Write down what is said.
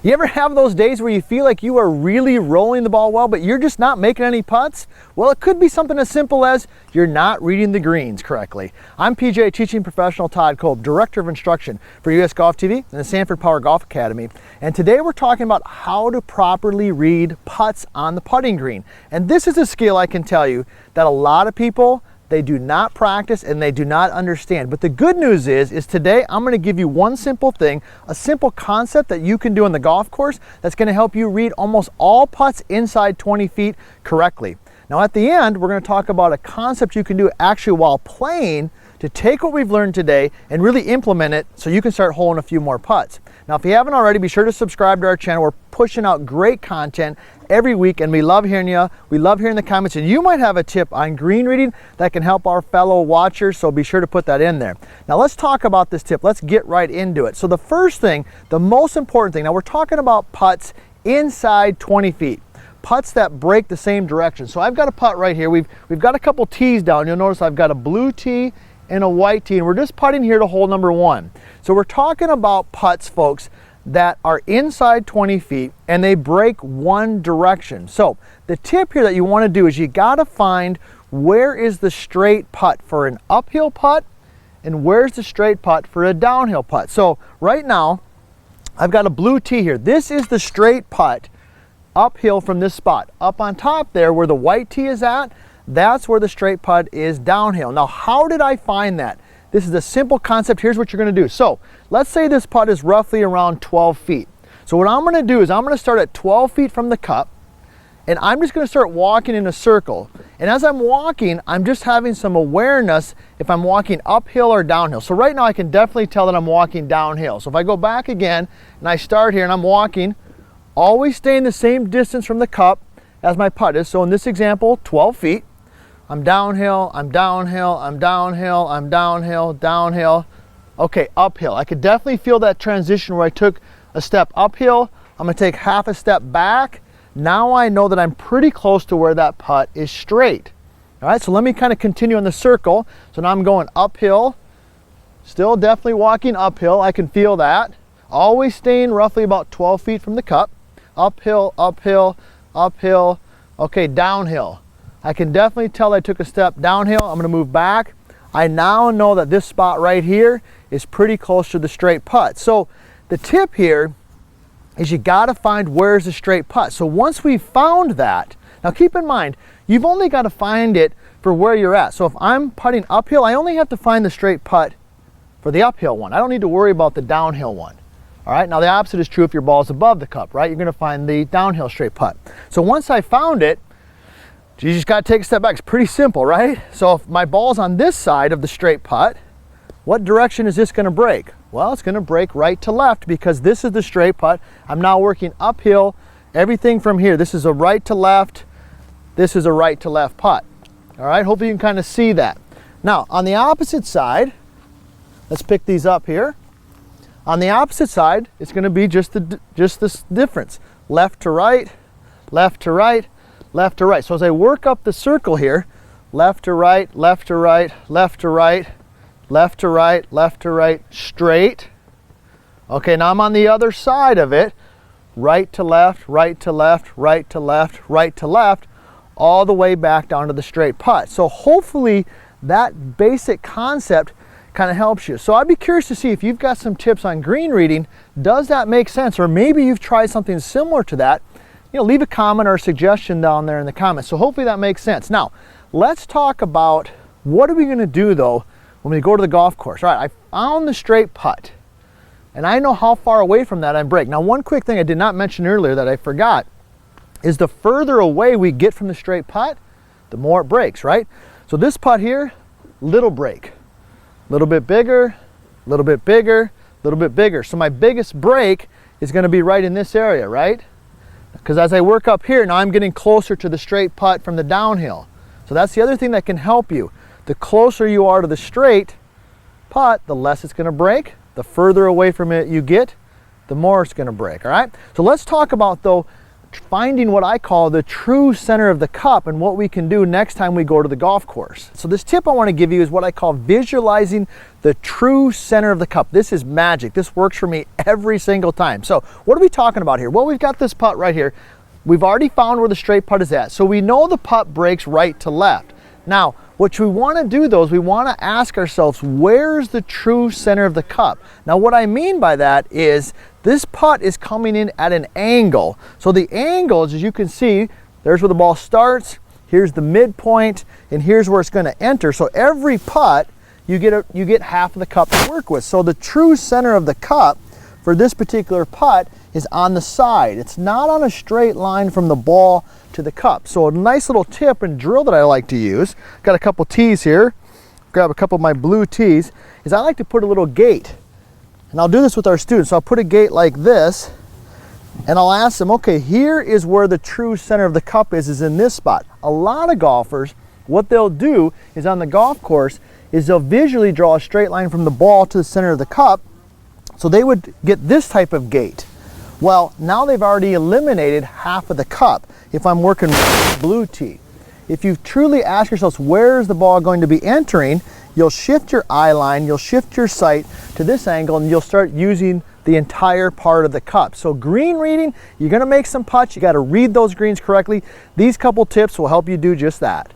You ever have those days where you feel like you are really rolling the ball well, but you're just not making any putts? Well, it could be something as simple as you're not reading the greens correctly. I'm PGA teaching professional Todd Kolb, Director of Instruction for US Golf TV and the Sanford Power Golf Academy. And today we're talking about how to properly read putts on the putting green. And this is a skill, I can tell you, that a lot of people, they do not practice and they do not understand. But the good news is today I'm going to give you one simple thing, a simple concept that you can do on the golf course that's going to help you read almost all putts inside 20 feet correctly. Now at the end, we're going to talk about a concept you can do actually while playing to take what we've learned today and really implement it so you can start holing a few more putts. Now if you haven't already, be sure to subscribe to our channel. We're pushing out great content every week and we love hearing you. We love hearing the comments, and you might have a tip on green reading that can help our fellow watchers, so be sure to put that in there. Now let's talk about this tip. Let's get right into it. So the first thing, the most important thing, now we're talking about putts inside 20 feet. Putts that break the same direction. So I've got a putt right here. We've got a couple tees down. You'll notice I've got a blue tee and a white tee, and we're just putting here to hole number one. So we're talking about putts, folks, that are inside 20 feet and they break one direction. So the tip here that you want to do is you got to find where is the straight putt for an uphill putt and where's the straight putt for a downhill putt. So right now I've got a blue tee here. This is the straight putt uphill from this spot. Up on top there where the white tee is at, that's where the straight putt is downhill. Now, how did I find that? This is a simple concept. Here's what you're going to do. So let's say this putt is roughly around 12 feet. So what I'm going to do is I'm going to start at 12 feet from the cup, and I'm just going to start walking in a circle. And as I'm walking, I'm just having some awareness if I'm walking uphill or downhill. So right now I can definitely tell that I'm walking downhill. So if I go back again and I start here and I'm walking, always staying the same distance from the cup as my putt is. So in this example, 12 feet. I'm downhill, I'm downhill, I'm downhill, I'm downhill, downhill. Okay, uphill. I could definitely feel that transition where I took a step uphill. I'm gonna take half a step back. Now I know that I'm pretty close to where that putt is straight. All right, so let me kind of continue in the circle. So now I'm going uphill, still definitely walking uphill. I can feel that. Always staying roughly about 12 feet from the cup. Uphill, uphill, uphill. Okay, downhill. I can definitely tell I took a step downhill. I'm going to move back. I now know that this spot right here is pretty close to the straight putt. So the tip here is you got to find where's the straight putt. So once we've found that, now keep in mind, you've only got to find it for where you're at. So if I'm putting uphill, I only have to find the straight putt for the uphill one. I don't need to worry about the downhill one. All right, now the opposite is true if your ball is above the cup, right? You're going to find the downhill straight putt. So once I found it, you just got to take a step back. It's pretty simple, right? So if my ball's on this side of the straight putt, what direction is this going to break? Well, it's going to break right to left because this is the straight putt. I'm now working uphill, everything from here. This is a right to left. This is a right to left putt. All right, hopefully you can kind of see that. Now, on the opposite side, let's pick these up here. On the opposite side, it's going to be just this difference. Left to right, left to right, left to right. So as I work up the circle here, left to right, left to right, left to right, left to right, left to right, straight. Okay, now I'm on the other side of it. Right to left, right to left, right to left, right to left, all the way back down to the straight putt. So hopefully that basic concept kind of helps you. So I'd be curious to see if you've got some tips on green reading. Does that make sense? Or maybe you've tried something similar to that. You know, leave a comment or a suggestion down there in the comments. So hopefully that makes sense. Now, let's talk about what are we going to do though when we go to the golf course. All right, I found the straight putt and I know how far away from that I break. Now, one quick thing I did not mention earlier that I forgot is the further away we get from the straight putt, the more it breaks, right? So this putt here, little break, a little bit bigger, a little bit bigger, a little bit bigger. So my biggest break is going to be right in this area, right? Because as I work up here, now I'm getting closer to the straight putt from the downhill. So that's the other thing that can help you. The closer you are to the straight putt, the less it's going to break. The further away from it you get, the more it's going to break, all right? So let's talk about, though, finding what I call the true center of the cup and what we can do next time we go to the golf course. So this tip I want to give you is what I call visualizing the true center of the cup. This is magic. This works for me every single time. So what are we talking about here? Well, we've got this putt right here. We've already found where the straight putt is at. So we know the putt breaks right to left. Now, what we want to do though is we want to ask ourselves, where's the true center of the cup? Now what I mean by that is this putt is coming in at an angle. So the angles, as you can see, there's where the ball starts, here's the midpoint, and here's where it's going to enter. So every putt, you get half of the cup to work with. So the true center of the cup for this particular putt is on the side. It's not on a straight line from the ball to the cup. So a nice little tip and drill that I like to use, got a couple tees here, grab a couple of my blue tees, is I like to put a little gate. And I'll do this with our students. So I'll put a gate like this, and I'll ask them, okay, here is where the true center of the cup is in this spot. A lot of golfers, what they'll do is on the golf course, is they'll visually draw a straight line from the ball to the center of the cup. So they would get this type of gate. Well, now they've already eliminated half of the cup if I'm working with blue tee. If you truly ask yourselves, where is the ball going to be entering, you'll shift your eye line, you'll shift your sight to this angle, and you'll start using the entire part of the cup. So green reading, you're gonna make some putts, you gotta read those greens correctly. These couple tips will help you do just that.